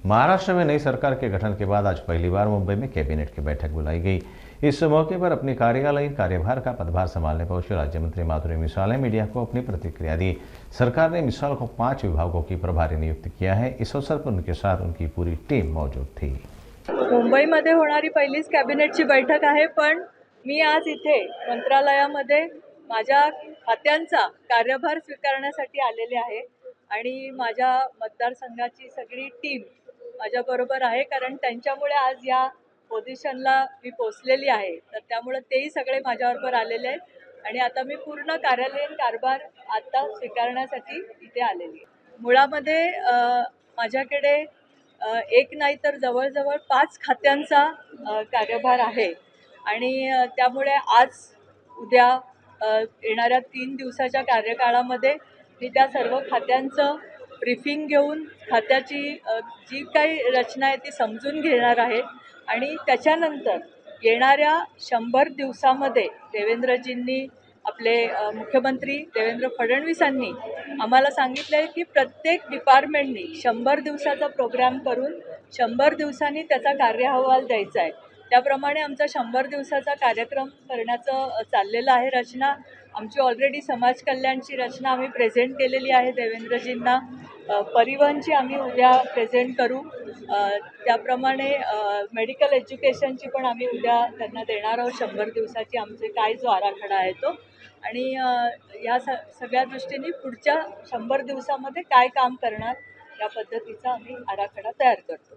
महाराष्ट्र में नई सरकार के गठन के बाद आज पहली बार मुंबई में कैबिनेट की बैठक बुलाई गई। इस मौके पर अपने कार्यालयीन कार्यभार का पदभार संभालने पहुंचे राज्य मंत्री माधुरी मिसाल ने मीडिया को अपनी प्रतिक्रिया दी। सरकार ने मिसाल को 5 विभागों की प्रभारी नियुक्त किया है। इस अवसर पर उनके साथ उनकी पूरी टीम मौजूद थी। मुंबईमध्ये होणारी पहिलीच कॅबिनेटची बैठक आहे, पण मी आज इथे मंत्रालयामध्ये माझ्या खात्यांचा कार्यभार स्वीकारण्यासाठी आलेले आहे आणि माझ्या मतदारसंघाची सगळी टीम माझ्याबरोबर आहे, कारण त्यांच्यामुळे आज या पोझिशनला मी पोचलेली आहे। तर त्यामुळे तेही सगळे माझ्याबरोबर आलेले आहेत आणि आता मी पूर्ण कार्यालयीन कारभार आता स्वीकारण्यासाठी इथे आलेली आहे। मुळामध्ये माझ्याकडे एक नाही तर जवळजवळ 5 खात्यांचा कार्यभार आहे आणि त्यामुळे आज उद्या येणाऱ्या 3 दिवसाच्या कार्यकाळामध्ये मी त्या सर्व खात्यांचं ब्रीफिंग घेऊन खात्याची जी काही रचना आहे ती समजून घेणार आहे आणि त्याच्यानंतर येणाऱ्या 100 दिवसामध्ये देवेंद्रजींनी आपले मुख्यमंत्री देवेंद्र फडणवीसांनी आम्हाला सांगितलं आहे की प्रत्येक डिपार्टमेंटनी 100 दिवसाचा प्रोग्राम करून 100 दिवसांनी त्याचा कार्याहवाल द्यायचा आहे। त्याप्रमाणे आमचा 100 दिवसाचा कार्यक्रम करण्याचं चाललेलं आहे रचना। आमची ऑलरेडी समाज कल्याणची रचना आम्ही प्रेझेंट केलेली आहे देवेंद्रजींना। परिवहनची आम्ही उद्या प्रेझेंट करू। त्याप्रमाणे मेडिकल एज्युकेशनची पण आम्ही उद्या त्यांना देणार आहोत 100 दिवसाची आमचे काय जो आराखडा आहे तो। आणि या सगळ्या दृष्टीने पुढच्या 100 दिवसामध्ये काय काम करणार या पद्धतीचा आम्ही आराखडा तयार करतो।